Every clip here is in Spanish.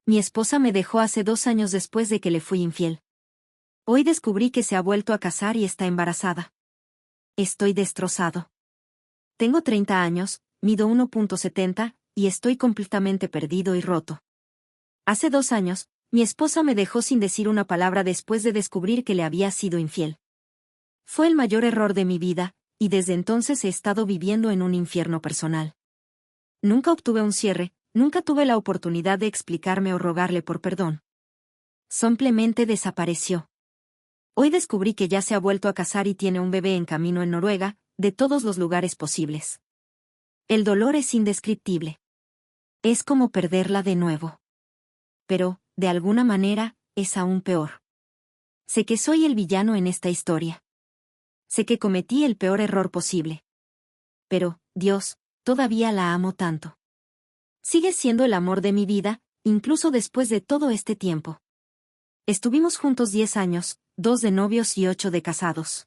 Mi esposa me dejó hace 2 años después de que le fui infiel. Hoy descubrí que se ha vuelto a casar y está embarazada. Estoy destrozado. Tengo 30 años, mido 1,70 y estoy completamente perdido y roto. Hace 2 años, mi esposa me dejó sin decir una palabra después de descubrir que le había sido infiel. Fue el mayor error de mi vida, y desde entonces he estado viviendo en un infierno personal. Nunca obtuve un cierre, nunca tuve la oportunidad de explicarme o rogarle por perdón. Simplemente desapareció. Hoy descubrí que ya se ha vuelto a casar y tiene un bebé en camino en Noruega, de todos los lugares posibles. El dolor es indescriptible. Es como perderla de nuevo. Pero, de alguna manera, es aún peor. Sé que soy el villano en esta historia. Sé que cometí el peor error posible. Pero, Dios, todavía la amo tanto. Sigue siendo el amor de mi vida, incluso después de todo este tiempo. Estuvimos juntos 10 años, 2 de novios y 8 de casados.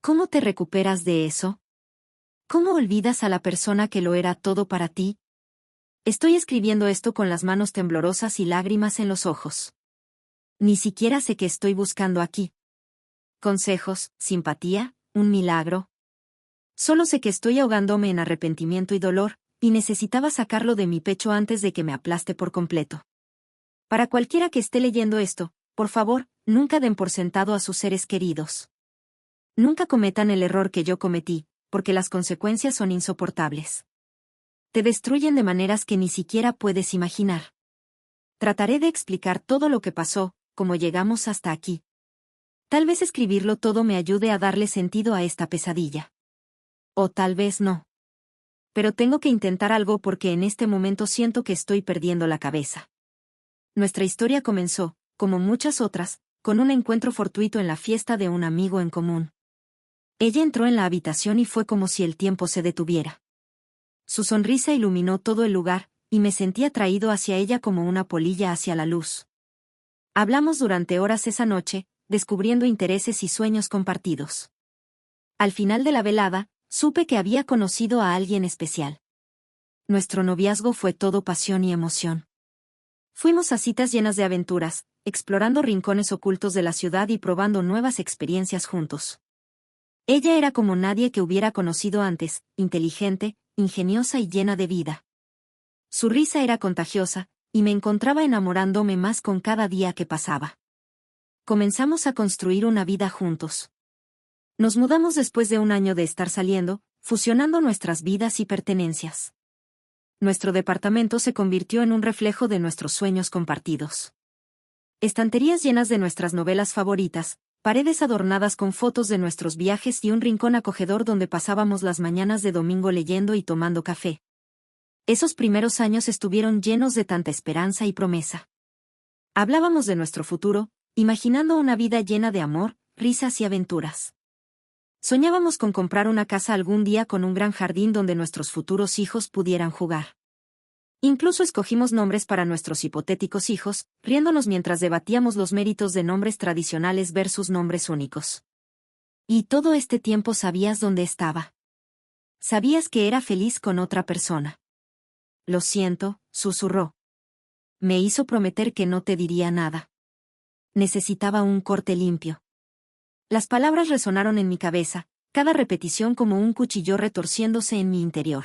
¿Cómo te recuperas de eso? ¿Cómo olvidas a la persona que lo era todo para ti? Estoy escribiendo esto con las manos temblorosas y lágrimas en los ojos. Ni siquiera sé qué estoy buscando aquí. Consejos, simpatía, un milagro. Solo sé que estoy ahogándome en arrepentimiento y dolor, y necesitaba sacarlo de mi pecho antes de que me aplaste por completo. Para cualquiera que esté leyendo esto, por favor, nunca den por sentado a sus seres queridos. Nunca cometan el error que yo cometí, porque las consecuencias son insoportables. Te destruyen de maneras que ni siquiera puedes imaginar. Trataré de explicar todo lo que pasó, cómo llegamos hasta aquí. Tal vez escribirlo todo me ayude a darle sentido a esta pesadilla. O tal vez no. Pero tengo que intentar algo porque en este momento siento que estoy perdiendo la cabeza. Nuestra historia comenzó, como muchas otras, con un encuentro fortuito en la fiesta de un amigo en común. Ella entró en la habitación y fue como si el tiempo se detuviera. Su sonrisa iluminó todo el lugar, y me sentí atraído hacia ella como una polilla hacia la luz. Hablamos durante horas esa noche, descubriendo intereses y sueños compartidos. Al final de la velada, supe que había conocido a alguien especial. Nuestro noviazgo fue todo pasión y emoción. Fuimos a citas llenas de aventuras, explorando rincones ocultos de la ciudad y probando nuevas experiencias juntos. Ella era como nadie que hubiera conocido antes, inteligente, ingeniosa y llena de vida. Su risa era contagiosa, y me encontraba enamorándome más con cada día que pasaba. Comenzamos a construir una vida juntos. Nos mudamos después de un año de estar saliendo, fusionando nuestras vidas y pertenencias. Nuestro departamento se convirtió en un reflejo de nuestros sueños compartidos. Estanterías llenas de nuestras novelas favoritas, paredes adornadas con fotos de nuestros viajes y un rincón acogedor donde pasábamos las mañanas de domingo leyendo y tomando café. Esos primeros años estuvieron llenos de tanta esperanza y promesa. Hablábamos de nuestro futuro, imaginando una vida llena de amor, risas y aventuras. Soñábamos con comprar una casa algún día con un gran jardín donde nuestros futuros hijos pudieran jugar. Incluso escogimos nombres para nuestros hipotéticos hijos, riéndonos mientras debatíamos los méritos de nombres tradicionales versus nombres únicos. Y todo este tiempo sabías dónde estaba. Sabías que era feliz con otra persona. Lo siento, susurró. Me hizo prometer que no te diría nada. Necesitaba un corte limpio. Las palabras resonaron en mi cabeza, cada repetición como un cuchillo retorciéndose en mi interior.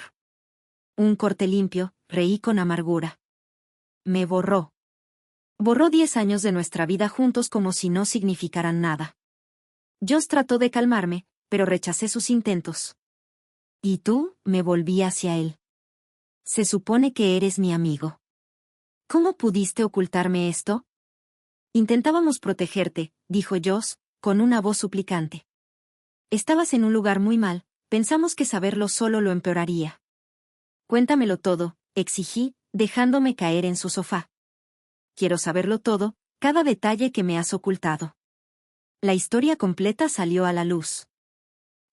Un corte limpio, reí con amargura. Me borró. Borró 10 años de nuestra vida juntos como si no significaran nada. Josh trató de calmarme, pero rechacé sus intentos. ¿Y tú? Me volví hacia él. Se supone que eres mi amigo. ¿Cómo pudiste ocultarme esto? Intentábamos protegerte, dijo Josh, con una voz suplicante. Estabas en un lugar muy mal, pensamos que saberlo solo lo empeoraría. Cuéntamelo todo, exigí, dejándome caer en su sofá. Quiero saberlo todo, cada detalle que me has ocultado. La historia completa salió a la luz.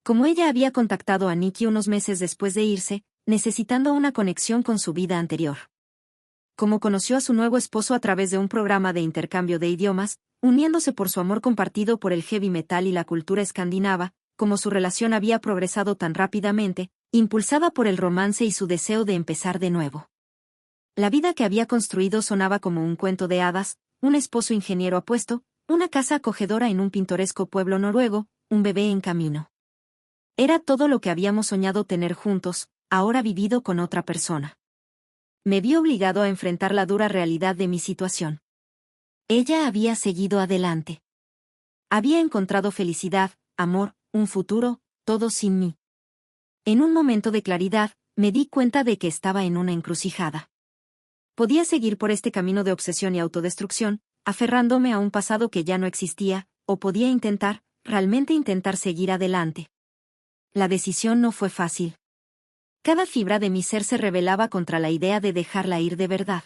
Como ella había contactado a Nikki unos meses después de irse, necesitando una conexión con su vida anterior. Como conoció a su nuevo esposo a través de un programa de intercambio de idiomas, uniéndose por su amor compartido por el heavy metal y la cultura escandinava, como su relación había progresado tan rápidamente, impulsada por el romance y su deseo de empezar de nuevo. La vida que había construido sonaba como un cuento de hadas, un esposo ingeniero apuesto, una casa acogedora en un pintoresco pueblo noruego, un bebé en camino. Era todo lo que habíamos soñado tener juntos, ahora vivido con otra persona. Me vi obligado a enfrentar la dura realidad de mi situación. Ella había seguido adelante. Había encontrado felicidad, amor, un futuro, todo sin mí. En un momento de claridad, me di cuenta de que estaba en una encrucijada. Podía seguir por este camino de obsesión y autodestrucción, aferrándome a un pasado que ya no existía, o podía realmente intentar seguir adelante. La decisión no fue fácil. Cada fibra de mi ser se rebelaba contra la idea de dejarla ir de verdad.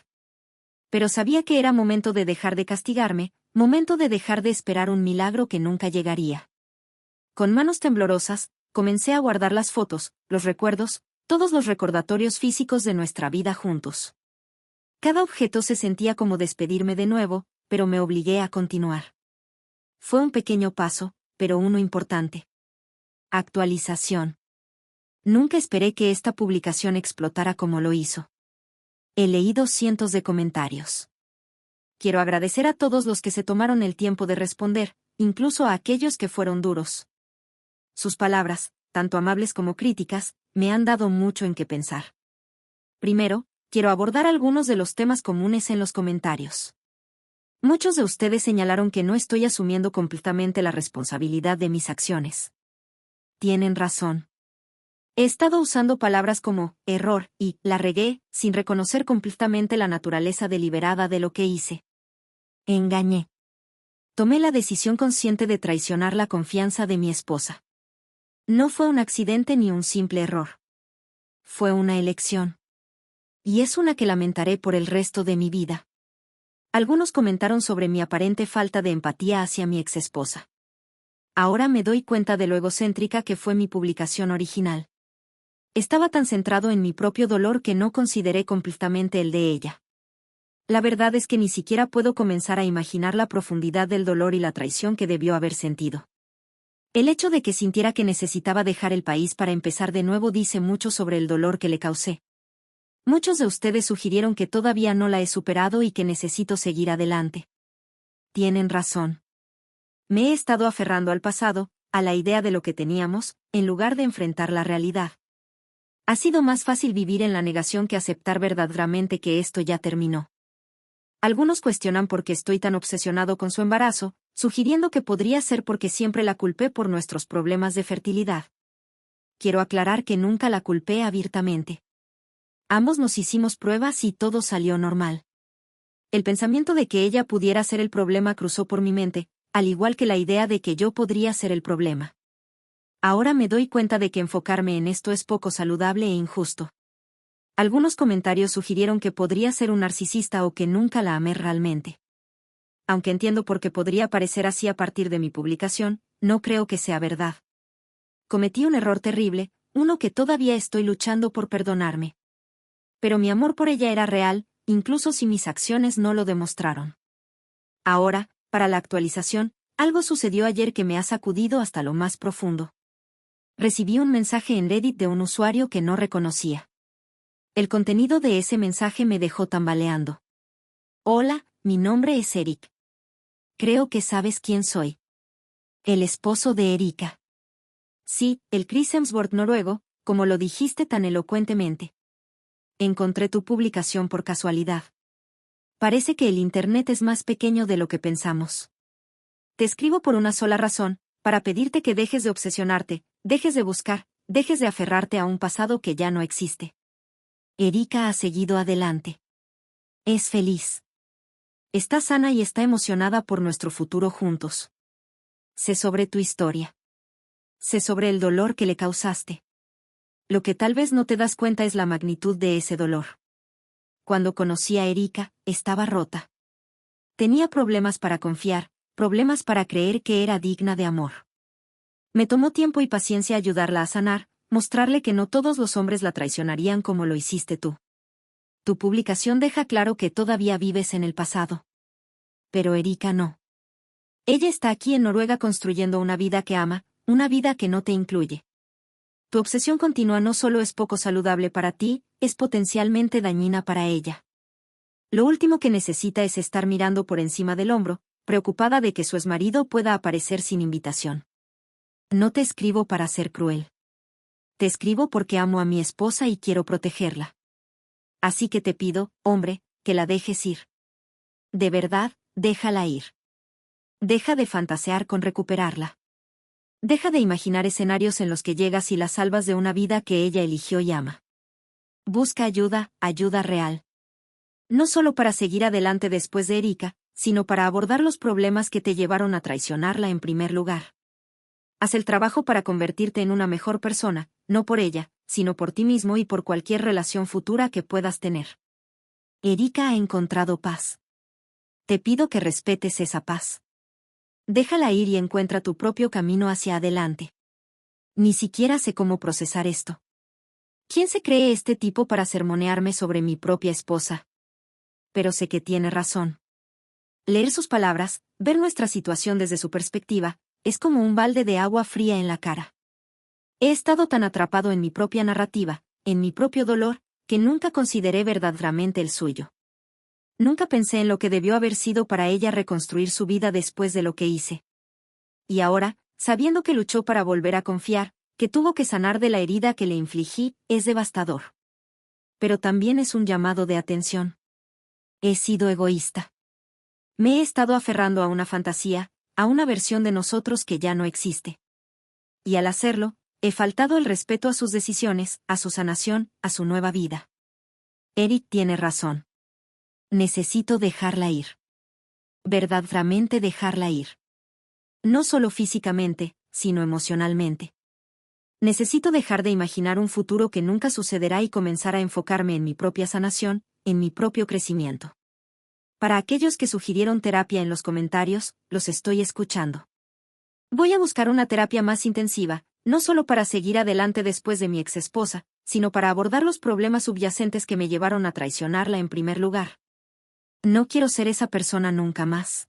Pero sabía que era momento de dejar de castigarme, momento de dejar de esperar un milagro que nunca llegaría. Con manos temblorosas, comencé a guardar las fotos, los recuerdos, todos los recordatorios físicos de nuestra vida juntos. Cada objeto se sentía como despedirme de nuevo, pero me obligué a continuar. Fue un pequeño paso, pero uno importante. Actualización. Nunca esperé que esta publicación explotara como lo hizo. He leído cientos de comentarios. Quiero agradecer a todos los que se tomaron el tiempo de responder, incluso a aquellos que fueron duros. Sus palabras, tanto amables como críticas, me han dado mucho en qué pensar. Primero, quiero abordar algunos de los temas comunes en los comentarios. Muchos de ustedes señalaron que no estoy asumiendo completamente la responsabilidad de mis acciones. Tienen razón. He estado usando palabras como error y la regué, sin reconocer completamente la naturaleza deliberada de lo que hice. Engañé. Tomé la decisión consciente de traicionar la confianza de mi esposa. No fue un accidente ni un simple error. Fue una elección. Y es una que lamentaré por el resto de mi vida. Algunos comentaron sobre mi aparente falta de empatía hacia mi exesposa. Ahora me doy cuenta de lo egocéntrica que fue mi publicación original. Estaba tan centrado en mi propio dolor que no consideré completamente el de ella. La verdad es que ni siquiera puedo comenzar a imaginar la profundidad del dolor y la traición que debió haber sentido. El hecho de que sintiera que necesitaba dejar el país para empezar de nuevo dice mucho sobre el dolor que le causé. Muchos de ustedes sugirieron que todavía no la he superado y que necesito seguir adelante. Tienen razón. Me he estado aferrando al pasado, a la idea de lo que teníamos, en lugar de enfrentar la realidad. Ha sido más fácil vivir en la negación que aceptar verdaderamente que esto ya terminó. Algunos cuestionan por qué estoy tan obsesionado con su embarazo, sugiriendo que podría ser porque siempre la culpé por nuestros problemas de fertilidad. Quiero aclarar que nunca la culpé abiertamente. Ambos nos hicimos pruebas y todo salió normal. El pensamiento de que ella pudiera ser el problema cruzó por mi mente, al igual que la idea de que yo podría ser el problema. Ahora me doy cuenta de que enfocarme en esto es poco saludable e injusto. Algunos comentarios sugirieron que podría ser un narcisista o que nunca la amé realmente. Aunque entiendo por qué podría parecer así a partir de mi publicación, no creo que sea verdad. Cometí un error terrible, uno que todavía estoy luchando por perdonarme. Pero mi amor por ella era real, incluso si mis acciones no lo demostraron. Ahora, para la actualización, algo sucedió ayer que me ha sacudido hasta lo más profundo. Recibí un mensaje en Reddit de un usuario que no reconocía. El contenido de ese mensaje me dejó tambaleando. Hola, mi nombre es Eric. Creo que sabes quién soy. El esposo de Erika. Sí, el Chris Hemsworth noruego, como lo dijiste tan elocuentemente. Encontré tu publicación por casualidad. Parece que el Internet es más pequeño de lo que pensamos. Te escribo por una sola razón, para pedirte que dejes de obsesionarte, dejes de buscar, dejes de aferrarte a un pasado que ya no existe. Erika ha seguido adelante. Es feliz. Está sana y está emocionada por nuestro futuro juntos. Sé sobre tu historia. Sé sobre el dolor que le causaste. Lo que tal vez no te das cuenta es la magnitud de ese dolor. Cuando conocí a Erika, estaba rota. Tenía problemas para confiar, problemas para creer que era digna de amor. Me tomó tiempo y paciencia ayudarla a sanar, mostrarle que no todos los hombres la traicionarían como lo hiciste tú. Tu publicación deja claro que todavía vives en el pasado. Pero Erika no. Ella está aquí en Noruega construyendo una vida que ama, una vida que no te incluye. Tu obsesión continua no solo es poco saludable para ti, es potencialmente dañina para ella. Lo último que necesita es estar mirando por encima del hombro, preocupada de que su exmarido pueda aparecer sin invitación. No te escribo para ser cruel. Te escribo porque amo a mi esposa y quiero protegerla. Así que te pido, hombre, que la dejes ir. De verdad, déjala ir. Deja de fantasear con recuperarla. Deja de imaginar escenarios en los que llegas y la salvas de una vida que ella eligió y ama. Busca ayuda, ayuda real. No solo para seguir adelante después de Erika, sino para abordar los problemas que te llevaron a traicionarla en primer lugar. Haz el trabajo para convertirte en una mejor persona, no por ella, sino por ti mismo y por cualquier relación futura que puedas tener. Erika ha encontrado paz. Te pido que respetes esa paz. Déjala ir y encuentra tu propio camino hacia adelante. Ni siquiera sé cómo procesar esto. ¿Quién se cree este tipo para sermonearme sobre mi propia esposa? Pero sé que tiene razón. Leer sus palabras, ver nuestra situación desde su perspectiva, es como un balde de agua fría en la cara. He estado tan atrapado en mi propia narrativa, en mi propio dolor, que nunca consideré verdaderamente el suyo. Nunca pensé en lo que debió haber sido para ella reconstruir su vida después de lo que hice. Y ahora, sabiendo que luchó para volver a confiar, que tuvo que sanar de la herida que le infligí, es devastador. Pero también es un llamado de atención. He sido egoísta. Me he estado aferrando a una fantasía, a una versión de nosotros que ya no existe. Y al hacerlo, he faltado el respeto a sus decisiones, a su sanación, a su nueva vida. Eric tiene razón. Necesito dejarla ir. Verdaderamente dejarla ir. No solo físicamente, sino emocionalmente. Necesito dejar de imaginar un futuro que nunca sucederá y comenzar a enfocarme en mi propia sanación, en mi propio crecimiento. Para aquellos que sugirieron terapia en los comentarios, los estoy escuchando. Voy a buscar una terapia más intensiva, no solo para seguir adelante después de mi exesposa, sino para abordar los problemas subyacentes que me llevaron a traicionarla en primer lugar. No quiero ser esa persona nunca más.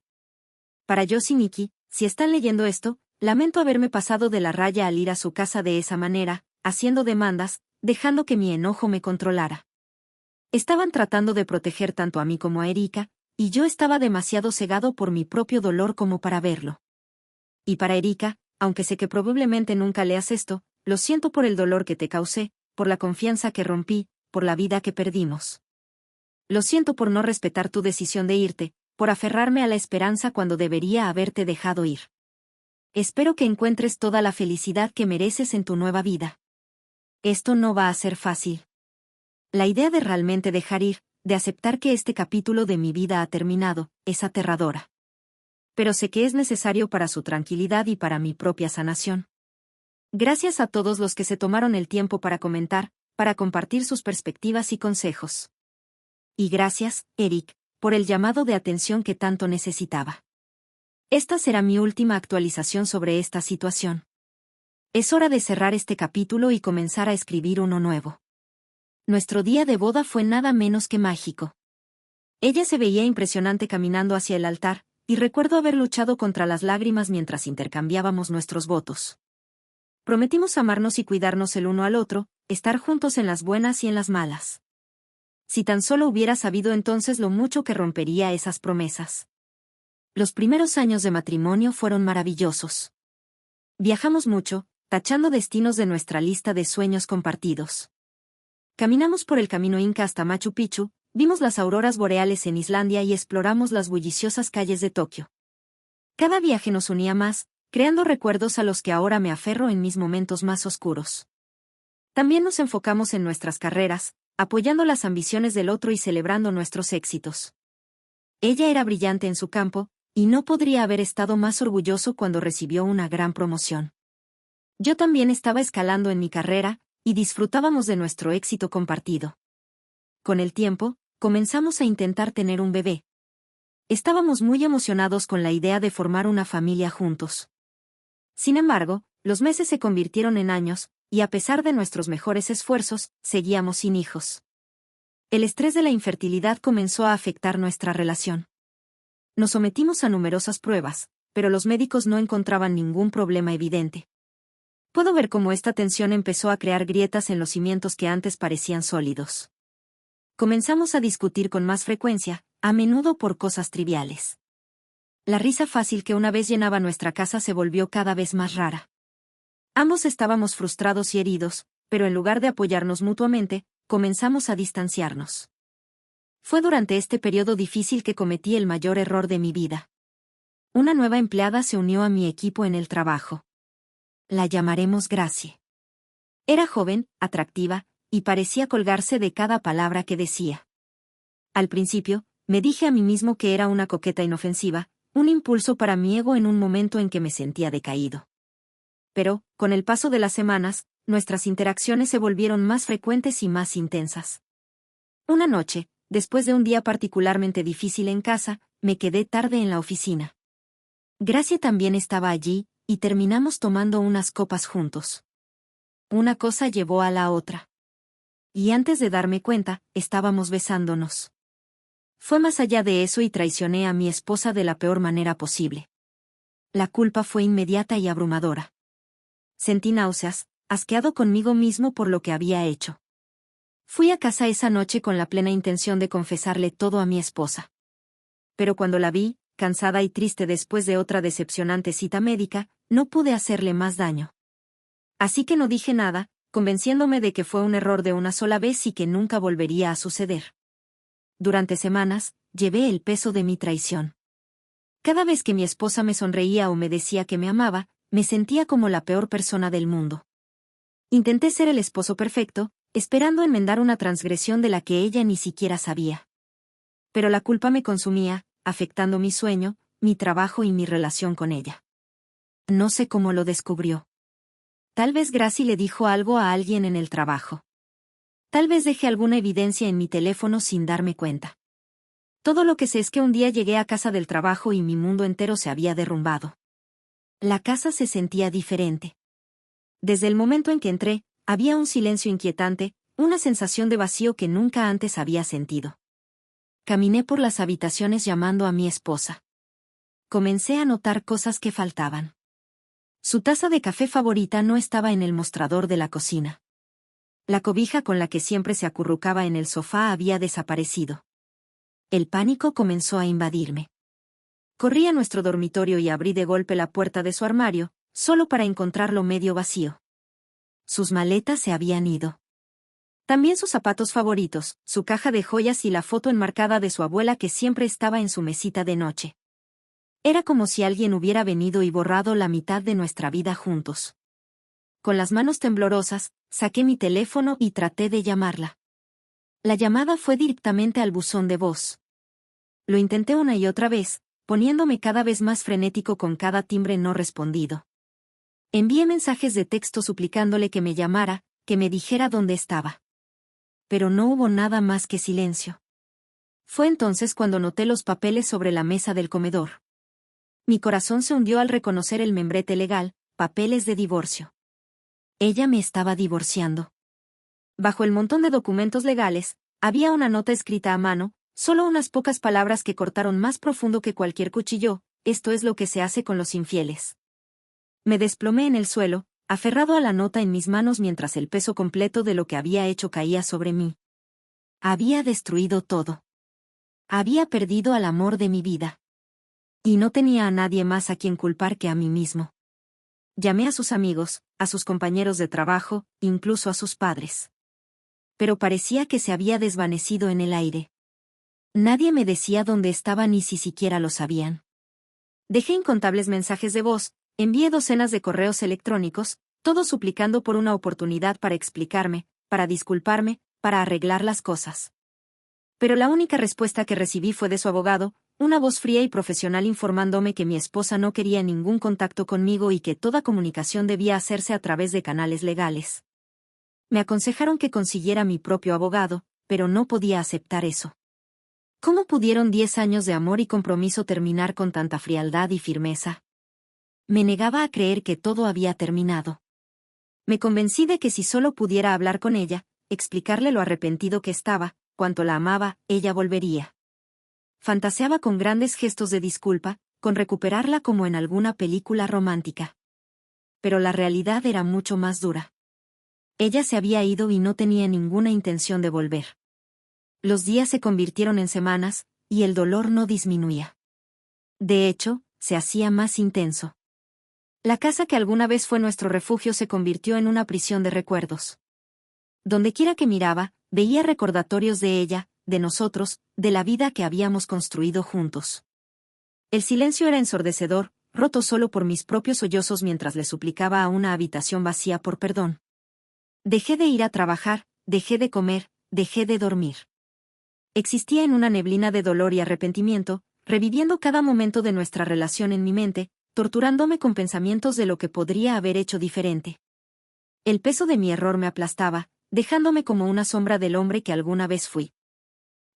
Para Joss y Nikki, si están leyendo esto, lamento haberme pasado de la raya al ir a su casa de esa manera, haciendo demandas, dejando que mi enojo me controlara. Estaban tratando de proteger tanto a mí como a Erika, y yo estaba demasiado cegado por mi propio dolor como para verlo. Y para Erika, aunque sé que probablemente nunca leas esto, lo siento por el dolor que te causé, por la confianza que rompí, por la vida que perdimos. Lo siento por no respetar tu decisión de irte, por aferrarme a la esperanza cuando debería haberte dejado ir. Espero que encuentres toda la felicidad que mereces en tu nueva vida. Esto no va a ser fácil. La idea de realmente dejar ir, de aceptar que este capítulo de mi vida ha terminado, es aterradora. Pero sé que es necesario para su tranquilidad y para mi propia sanación. Gracias a todos los que se tomaron el tiempo para comentar, para compartir sus perspectivas y consejos. Y gracias, Eric, por el llamado de atención que tanto necesitaba. Esta será mi última actualización sobre esta situación. Es hora de cerrar este capítulo y comenzar a escribir uno nuevo. Nuestro día de boda fue nada menos que mágico. Ella se veía impresionante caminando hacia el altar, y recuerdo haber luchado contra las lágrimas mientras intercambiábamos nuestros votos. Prometimos amarnos y cuidarnos el uno al otro, estar juntos en las buenas y en las malas. Si tan solo hubiera sabido entonces lo mucho que rompería esas promesas. Los primeros años de matrimonio fueron maravillosos. Viajamos mucho, tachando destinos de nuestra lista de sueños compartidos. Caminamos por el camino Inca hasta Machu Picchu, vimos las auroras boreales en Islandia y exploramos las bulliciosas calles de Tokio. Cada viaje nos unía más, creando recuerdos a los que ahora me aferro en mis momentos más oscuros. También nos enfocamos en nuestras carreras, apoyando las ambiciones del otro y celebrando nuestros éxitos. Ella era brillante en su campo, y no podría haber estado más orgulloso cuando recibió una gran promoción. Yo también estaba escalando en mi carrera, y disfrutábamos de nuestro éxito compartido. Con el tiempo, comenzamos a intentar tener un bebé. Estábamos muy emocionados con la idea de formar una familia juntos. Sin embargo, los meses se convirtieron en años, y a pesar de nuestros mejores esfuerzos, seguíamos sin hijos. El estrés de la infertilidad comenzó a afectar nuestra relación. Nos sometimos a numerosas pruebas, pero los médicos no encontraban ningún problema evidente. Puedo ver cómo esta tensión empezó a crear grietas en los cimientos que antes parecían sólidos. Comenzamos a discutir con más frecuencia, a menudo por cosas triviales. La risa fácil que una vez llenaba nuestra casa se volvió cada vez más rara. Ambos estábamos frustrados y heridos, pero en lugar de apoyarnos mutuamente, comenzamos a distanciarnos. Fue durante este periodo difícil que cometí el mayor error de mi vida. Una nueva empleada se unió a mi equipo en el trabajo. La llamaremos Gracie. Era joven, atractiva, y parecía colgarse de cada palabra que decía. Al principio, me dije a mí mismo que era una coqueta inofensiva, un impulso para mi ego en un momento en que me sentía decaído. Pero, con el paso de las semanas, nuestras interacciones se volvieron más frecuentes y más intensas. Una noche, después de un día particularmente difícil en casa, me quedé tarde en la oficina. Gracie también estaba allí, y terminamos tomando unas copas juntos. Una cosa llevó a la otra. Y antes de darme cuenta, estábamos besándonos. Fue más allá de eso y traicioné a mi esposa de la peor manera posible. La culpa fue inmediata y abrumadora. Sentí náuseas, asqueado conmigo mismo por lo que había hecho. Fui a casa esa noche con la plena intención de confesarle todo a mi esposa. Pero cuando la vi, cansada y triste después de otra decepcionante cita médica, no pude hacerle más daño. Así que no dije nada, convenciéndome de que fue un error de una sola vez y que nunca volvería a suceder. Durante semanas, llevé el peso de mi traición. Cada vez que mi esposa me sonreía o me decía que me amaba, me sentía como la peor persona del mundo. Intenté ser el esposo perfecto, esperando enmendar una transgresión de la que ella ni siquiera sabía. Pero la culpa me consumía, afectando mi sueño, mi trabajo y mi relación con ella. No sé cómo lo descubrió. Tal vez Gracie le dijo algo a alguien en el trabajo. Tal vez dejé alguna evidencia en mi teléfono sin darme cuenta. Todo lo que sé es que un día llegué a casa del trabajo y mi mundo entero se había derrumbado. La casa se sentía diferente. Desde el momento en que entré, había un silencio inquietante, una sensación de vacío que nunca antes había sentido. Caminé por las habitaciones llamando a mi esposa. Comencé a notar cosas que faltaban. Su taza de café favorita no estaba en el mostrador de la cocina. La cobija con la que siempre se acurrucaba en el sofá había desaparecido. El pánico comenzó a invadirme. Corrí a nuestro dormitorio y abrí de golpe la puerta de su armario, solo para encontrarlo medio vacío. Sus maletas se habían ido. También sus zapatos favoritos, su caja de joyas y la foto enmarcada de su abuela que siempre estaba en su mesita de noche. Era como si alguien hubiera venido y borrado la mitad de nuestra vida juntos. Con las manos temblorosas, saqué mi teléfono y traté de llamarla. La llamada fue directamente al buzón de voz. Lo intenté una y otra vez, poniéndome cada vez más frenético con cada timbre no respondido. Envié mensajes de texto suplicándole que me llamara, que me dijera dónde estaba. Pero no hubo nada más que silencio. Fue entonces cuando noté los papeles sobre la mesa del comedor. Mi corazón se hundió al reconocer el membrete legal, papeles de divorcio. Ella me estaba divorciando. Bajo el montón de documentos legales, había una nota escrita a mano, solo unas pocas palabras que cortaron más profundo que cualquier cuchillo: esto es lo que se hace con los infieles. Me desplomé en el suelo, aferrado a la nota en mis manos mientras el peso completo de lo que había hecho caía sobre mí. Había destruido todo. Había perdido al amor de mi vida. Y no tenía a nadie más a quien culpar que a mí mismo. Llamé a sus amigos, a sus compañeros de trabajo, incluso a sus padres. Pero parecía que se había desvanecido en el aire. Nadie me decía dónde estaba ni si siquiera lo sabían. Dejé incontables mensajes de voz, envié docenas de correos electrónicos, todos suplicando por una oportunidad para explicarme, para disculparme, para arreglar las cosas. Pero la única respuesta que recibí fue de su abogado, una voz fría y profesional informándome que mi esposa no quería ningún contacto conmigo y que toda comunicación debía hacerse a través de canales legales. Me aconsejaron que consiguiera mi propio abogado, pero no podía aceptar eso. ¿Cómo pudieron 10 años de amor y compromiso terminar con tanta frialdad y firmeza? Me negaba a creer que todo había terminado. Me convencí de que si solo pudiera hablar con ella, explicarle lo arrepentido que estaba, cuánto la amaba, ella volvería. Fantaseaba con grandes gestos de disculpa, con recuperarla como en alguna película romántica. Pero la realidad era mucho más dura. Ella se había ido y no tenía ninguna intención de volver. Los días se convirtieron en semanas, y el dolor no disminuía. De hecho, se hacía más intenso. La casa que alguna vez fue nuestro refugio se convirtió en una prisión de recuerdos. Dondequiera que miraba, veía recordatorios de ella, de nosotros, de la vida que habíamos construido juntos. El silencio era ensordecedor, roto solo por mis propios sollozos mientras le suplicaba a una habitación vacía por perdón. Dejé de ir a trabajar, dejé de comer, dejé de dormir. Existía en una neblina de dolor y arrepentimiento, reviviendo cada momento de nuestra relación en mi mente, torturándome con pensamientos de lo que podría haber hecho diferente. El peso de mi error me aplastaba, dejándome como una sombra del hombre que alguna vez fui.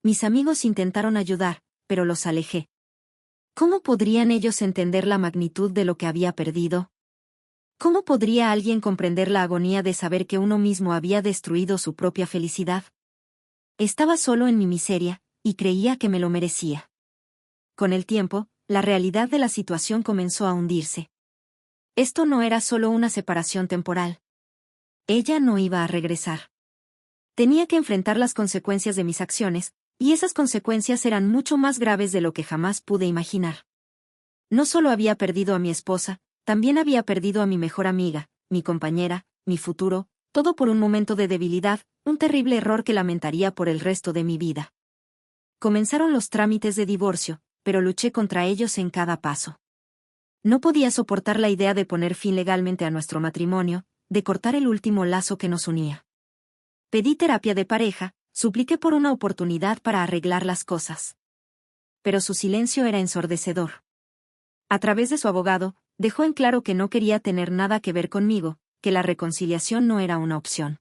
Mis amigos intentaron ayudar, pero los alejé. ¿Cómo podrían ellos entender la magnitud de lo que había perdido? ¿Cómo podría alguien comprender la agonía de saber que uno mismo había destruido su propia felicidad? Estaba solo en mi miseria, y creía que me lo merecía. Con el tiempo, la realidad de la situación comenzó a hundirse. Esto no era solo una separación temporal. Ella no iba a regresar. Tenía que enfrentar las consecuencias de mis acciones, y esas consecuencias eran mucho más graves de lo que jamás pude imaginar. No solo había perdido a mi esposa, también había perdido a mi mejor amiga, mi compañera, mi futuro, todo por un momento de debilidad, un terrible error que lamentaría por el resto de mi vida. Comenzaron los trámites de divorcio, pero luché contra ellos en cada paso. No podía soportar la idea de poner fin legalmente a nuestro matrimonio, de cortar el último lazo que nos unía. Pedí terapia de pareja, supliqué por una oportunidad para arreglar las cosas. Pero su silencio era ensordecedor. A través de su abogado, dejó en claro que no quería tener nada que ver conmigo, que la reconciliación no era una opción.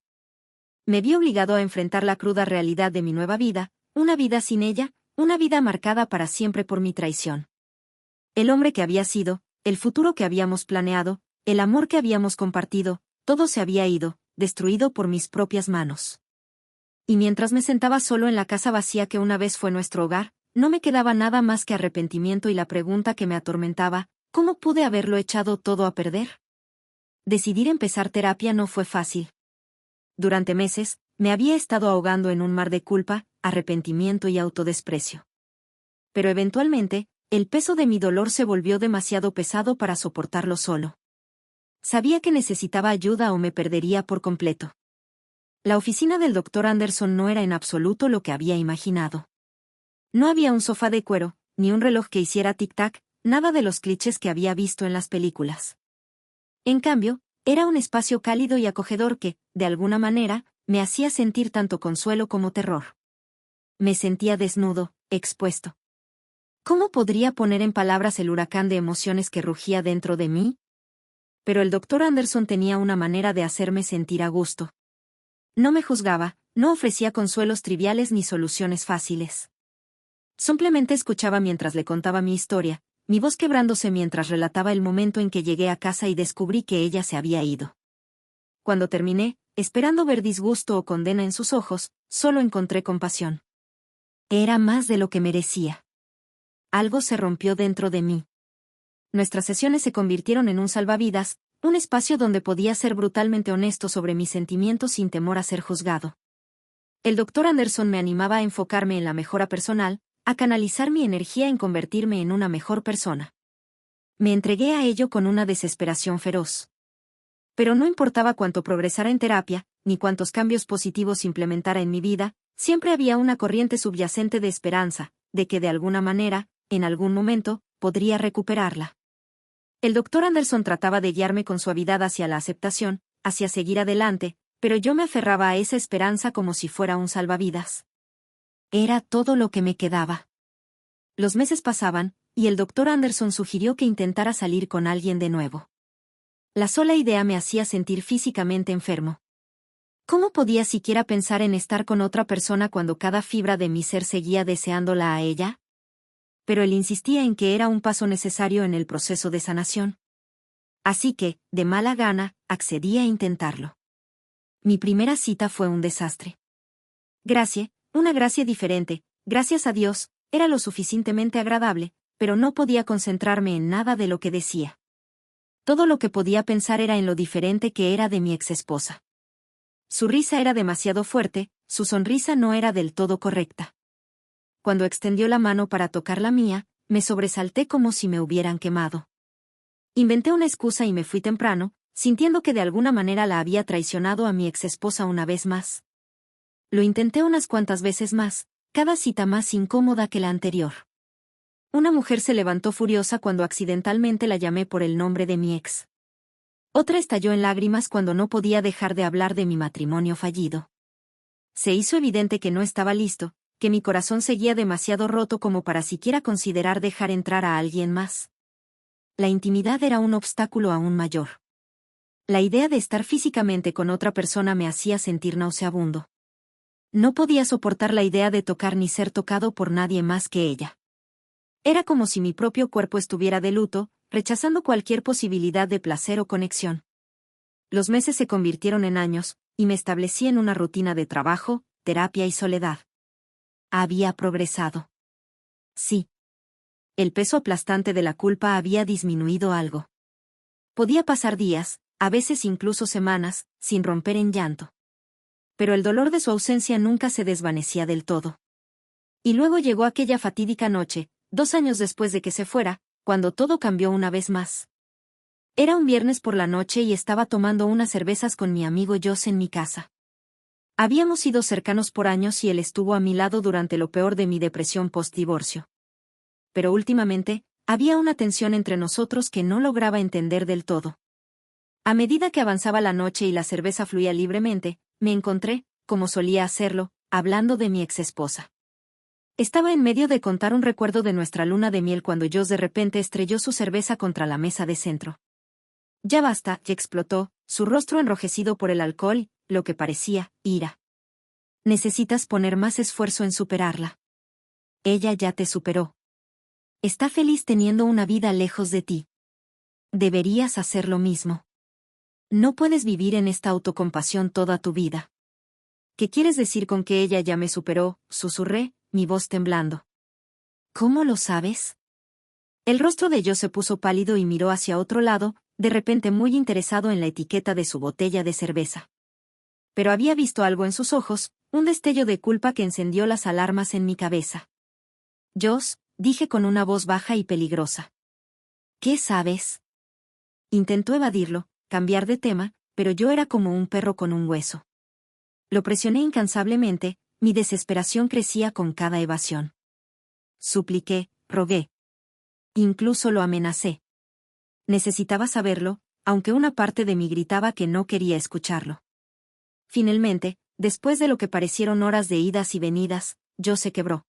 Me vi obligado a enfrentar la cruda realidad de mi nueva vida, una vida sin ella, una vida marcada para siempre por mi traición. El hombre que había sido, el futuro que habíamos planeado, el amor que habíamos compartido, todo se había ido, destruido por mis propias manos. Y mientras me sentaba solo en la casa vacía que una vez fue nuestro hogar, no me quedaba nada más que arrepentimiento y la pregunta que me atormentaba, ¿cómo pude haberlo echado todo a perder? Decidir empezar terapia no fue fácil. Durante meses, me había estado ahogando en un mar de culpa, arrepentimiento y autodesprecio. Pero eventualmente, el peso de mi dolor se volvió demasiado pesado para soportarlo solo. Sabía que necesitaba ayuda o me perdería por completo. La oficina del Dr. Anderson no era en absoluto lo que había imaginado. No había un sofá de cuero, ni un reloj que hiciera tic-tac, nada de los clichés que había visto en las películas. En cambio, era un espacio cálido y acogedor que, de alguna manera, me hacía sentir tanto consuelo como terror. Me sentía desnudo, expuesto. ¿Cómo podría poner en palabras el huracán de emociones que rugía dentro de mí? Pero el Dr. Anderson tenía una manera de hacerme sentir a gusto. No me juzgaba, no ofrecía consuelos triviales ni soluciones fáciles. Simplemente escuchaba mientras le contaba mi historia, mi voz quebrándose mientras relataba el momento en que llegué a casa y descubrí que ella se había ido. Cuando terminé, esperando ver disgusto o condena en sus ojos, solo encontré compasión. Era más de lo que merecía. Algo se rompió dentro de mí. Nuestras sesiones se convirtieron en un salvavidas, un espacio donde podía ser brutalmente honesto sobre mis sentimientos sin temor a ser juzgado. El Dr. Anderson me animaba a enfocarme en la mejora personal, a canalizar mi energía en convertirme en una mejor persona. Me entregué a ello con una desesperación feroz. Pero no importaba cuánto progresara en terapia, ni cuántos cambios positivos implementara en mi vida, siempre había una corriente subyacente de esperanza, de que de alguna manera, en algún momento, podría recuperarla. El Dr. Anderson trataba de guiarme con suavidad hacia la aceptación, hacia seguir adelante, pero yo me aferraba a esa esperanza como si fuera un salvavidas. Era todo lo que me quedaba. Los meses pasaban, y el Dr. Anderson sugirió que intentara salir con alguien de nuevo. La sola idea me hacía sentir físicamente enfermo. ¿Cómo podía siquiera pensar en estar con otra persona cuando cada fibra de mi ser seguía deseándola a ella? Pero él insistía en que era un paso necesario en el proceso de sanación. Así que, de mala gana, accedí a intentarlo. Mi primera cita fue un desastre. Una gracia diferente, gracias a Dios, era lo suficientemente agradable, pero no podía concentrarme en nada de lo que decía. Todo lo que podía pensar era en lo diferente que era de mi exesposa. Su risa era demasiado fuerte, su sonrisa no era del todo correcta. Cuando extendió la mano para tocar la mía, me sobresalté como si me hubieran quemado. Inventé una excusa y me fui temprano, sintiendo que de alguna manera la había traicionado a mi exesposa una vez más. Lo intenté unas cuantas veces más, cada cita más incómoda que la anterior. Una mujer se levantó furiosa cuando accidentalmente la llamé por el nombre de mi ex. Otra estalló en lágrimas cuando no podía dejar de hablar de mi matrimonio fallido. Se hizo evidente que no estaba listo, que mi corazón seguía demasiado roto como para siquiera considerar dejar entrar a alguien más. La intimidad era un obstáculo aún mayor. La idea de estar físicamente con otra persona me hacía sentir nauseabundo. No podía soportar la idea de tocar ni ser tocado por nadie más que ella. Era como si mi propio cuerpo estuviera de luto, rechazando cualquier posibilidad de placer o conexión. Los meses se convirtieron en años, y me establecí en una rutina de trabajo, terapia y soledad. Había progresado. Sí. El peso aplastante de la culpa había disminuido algo. Podía pasar días, a veces incluso semanas, sin romper en llanto. Pero el dolor de su ausencia nunca se desvanecía del todo. Y luego llegó aquella fatídica noche, 2 años después de que se fuera, cuando todo cambió una vez más. Era un viernes por la noche y estaba tomando unas cervezas con mi amigo Joss en mi casa. Habíamos sido cercanos por años y él estuvo a mi lado durante lo peor de mi depresión post-divorcio. Pero últimamente, había una tensión entre nosotros que no lograba entender del todo. A medida que avanzaba la noche y la cerveza fluía libremente, me encontré, como solía hacerlo, hablando de mi exesposa. Estaba en medio de contar un recuerdo de nuestra luna de miel cuando Joss de repente estrelló su cerveza contra la mesa de centro. Ya basta, y explotó, su rostro enrojecido por el alcohol, lo que parecía ira. Necesitas poner más esfuerzo en superarla. Ella ya te superó. Está feliz teniendo una vida lejos de ti. Deberías hacer lo mismo. No puedes vivir en esta autocompasión toda tu vida. ¿Qué quieres decir con que ella ya me superó?, susurré, mi voz temblando. ¿Cómo lo sabes? El rostro de Joss se puso pálido y miró hacia otro lado, de repente muy interesado en la etiqueta de su botella de cerveza. Pero había visto algo en sus ojos, un destello de culpa que encendió las alarmas en mi cabeza. Joss, dije con una voz baja y peligrosa. ¿Qué sabes? Intentó evadirlo, cambiar de tema, pero yo era como un perro con un hueso. Lo presioné incansablemente, mi desesperación crecía con cada evasión. Supliqué, rogué. Incluso lo amenacé. Necesitaba saberlo, aunque una parte de mí gritaba que no quería escucharlo. Finalmente, después de lo que parecieron horas de idas y venidas, Joss se quebró.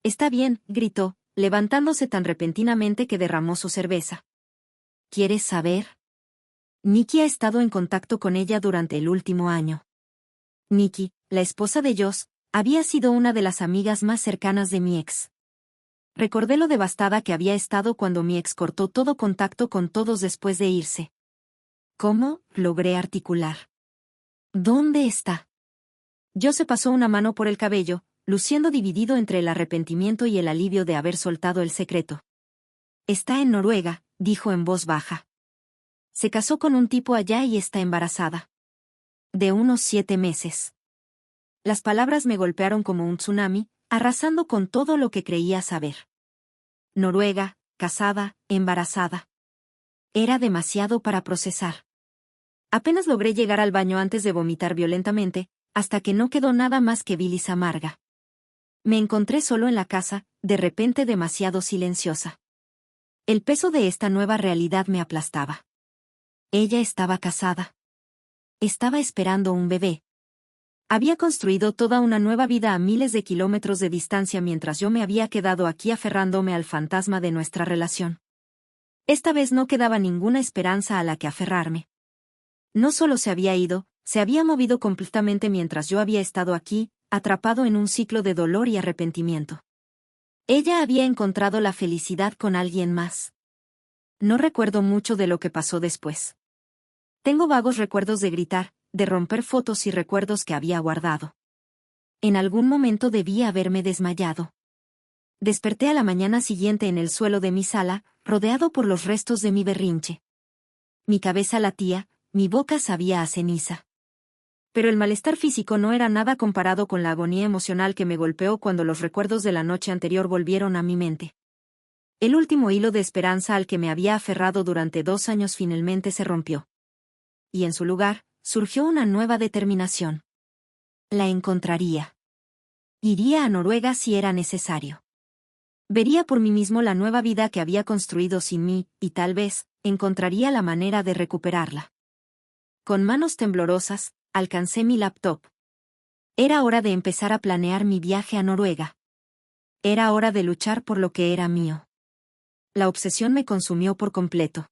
Está bien, gritó, levantándose tan repentinamente que derramó su cerveza. ¿Quieres saber? Nikki ha estado en contacto con ella durante el último año. Nikki, la esposa de Joss, había sido una de las amigas más cercanas de mi ex. Recordé lo devastada que había estado cuando mi ex cortó todo contacto con todos después de irse. ¿Cómo?, logré articular. ¿Dónde está? Joss se pasó una mano por el cabello, luciendo dividido entre el arrepentimiento y el alivio de haber soltado el secreto. Está en Noruega, dijo en voz baja. Se casó con un tipo allá y está embarazada. De unos 7 meses. Las palabras me golpearon como un tsunami, arrasando con todo lo que creía saber. Noruega, casada, embarazada. Era demasiado para procesar. Apenas logré llegar al baño antes de vomitar violentamente, hasta que no quedó nada más que bilis amarga. Me encontré solo en la casa, de repente demasiado silenciosa. El peso de esta nueva realidad me aplastaba. Ella estaba casada. Estaba esperando un bebé. Había construido toda una nueva vida a miles de kilómetros de distancia mientras yo me había quedado aquí aferrándome al fantasma de nuestra relación. Esta vez no quedaba ninguna esperanza a la que aferrarme. No solo se había ido, se había movido completamente mientras yo había estado aquí, atrapado en un ciclo de dolor y arrepentimiento. Ella había encontrado la felicidad con alguien más. No recuerdo mucho de lo que pasó después. Tengo vagos recuerdos de gritar, de romper fotos y recuerdos que había guardado. En algún momento debía haberme desmayado. Desperté a la mañana siguiente en el suelo de mi sala, rodeado por los restos de mi berrinche. Mi cabeza latía, mi boca sabía a ceniza. Pero el malestar físico no era nada comparado con la agonía emocional que me golpeó cuando los recuerdos de la noche anterior volvieron a mi mente. El último hilo de esperanza al que me había aferrado durante 2 años finalmente se rompió. Y en su lugar, surgió una nueva determinación. La encontraría. Iría a Noruega si era necesario. Vería por mí mismo la nueva vida que había construido sin mí, y tal vez, encontraría la manera de recuperarla. Con manos temblorosas, alcancé mi laptop. Era hora de empezar a planear mi viaje a Noruega. Era hora de luchar por lo que era mío. La obsesión me consumió por completo.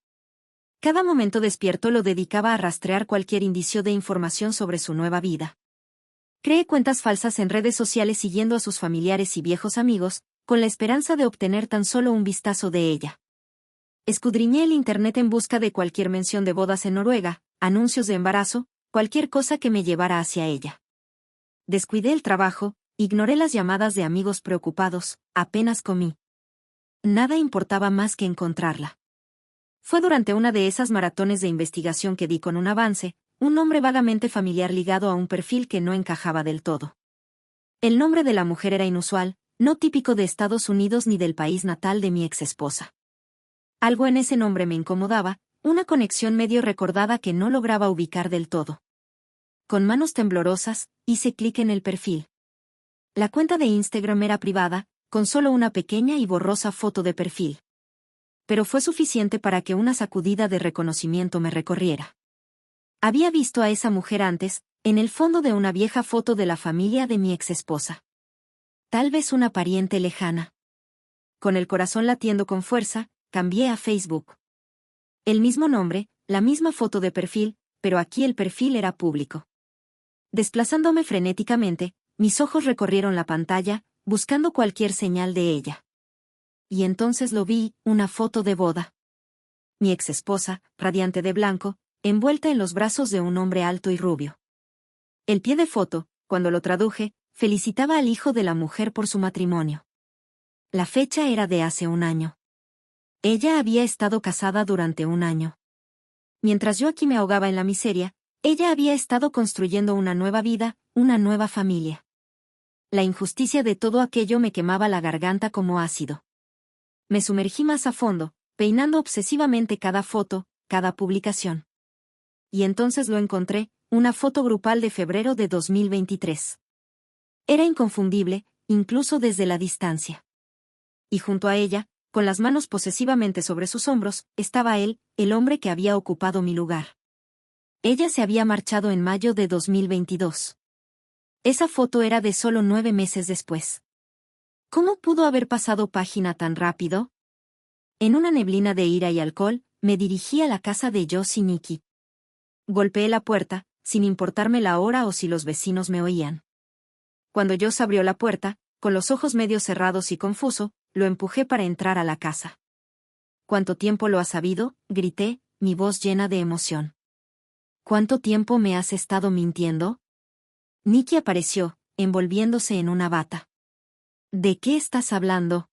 Cada momento despierto lo dedicaba a rastrear cualquier indicio de información sobre su nueva vida. Creé cuentas falsas en redes sociales siguiendo a sus familiares y viejos amigos, con la esperanza de obtener tan solo un vistazo de ella. Escudriñé el internet en busca de cualquier mención de bodas en Noruega, anuncios de embarazo, cualquier cosa que me llevara hacia ella. Descuidé el trabajo, ignoré las llamadas de amigos preocupados, apenas comí. Nada importaba más que encontrarla. Fue durante una de esas maratones de investigación que di con un avance, un nombre vagamente familiar ligado a un perfil que no encajaba del todo. El nombre de la mujer era inusual, no típico de Estados Unidos ni del país natal de mi exesposa. Algo en ese nombre me incomodaba, una conexión medio recordada que no lograba ubicar del todo. Con manos temblorosas, hice clic en el perfil. La cuenta de Instagram era privada, con solo una pequeña y borrosa foto de perfil. Pero fue suficiente para que una sacudida de reconocimiento me recorriera. Había visto a esa mujer antes, en el fondo de una vieja foto de la familia de mi exesposa. Tal vez una pariente lejana. Con el corazón latiendo con fuerza, cambié a Facebook. El mismo nombre, la misma foto de perfil, pero aquí el perfil era público. Desplazándome frenéticamente, mis ojos recorrieron la pantalla, buscando cualquier señal de ella. Y entonces lo vi, una foto de boda. Mi exesposa, radiante de blanco, envuelta en los brazos de un hombre alto y rubio. El pie de foto, cuando lo traduje, felicitaba al hijo de la mujer por su matrimonio. La fecha era de hace un año. Ella había estado casada durante un año. Mientras yo aquí me ahogaba en la miseria, ella había estado construyendo una nueva vida, una nueva familia. La injusticia de todo aquello me quemaba la garganta como ácido. Me sumergí más a fondo, peinando obsesivamente cada foto, cada publicación. Y entonces lo encontré, una foto grupal de febrero de 2023. Era inconfundible, incluso desde la distancia. Y junto a ella, con las manos posesivamente sobre sus hombros, estaba él, el hombre que había ocupado mi lugar. Ella se había marchado en mayo de 2022. Esa foto era de solo 9 meses después. ¿Cómo pudo haber pasado página tan rápido? En una neblina de ira y alcohol, me dirigí a la casa de Joss y Nikki. Golpeé la puerta, sin importarme la hora o si los vecinos me oían. Cuando Joss abrió la puerta, con los ojos medio cerrados y confuso, lo empujé para entrar a la casa. ¿Cuánto tiempo lo has sabido?, grité, mi voz llena de emoción. ¿Cuánto tiempo me has estado mintiendo? Nikki apareció, envolviéndose en una bata. ¿De qué estás hablando?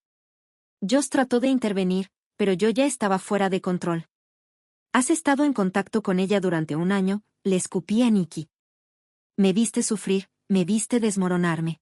Joss trató de intervenir, pero yo ya estaba fuera de control. Has estado en contacto con ella durante un año, le escupí a Nikki. Me viste sufrir, me viste desmoronarme.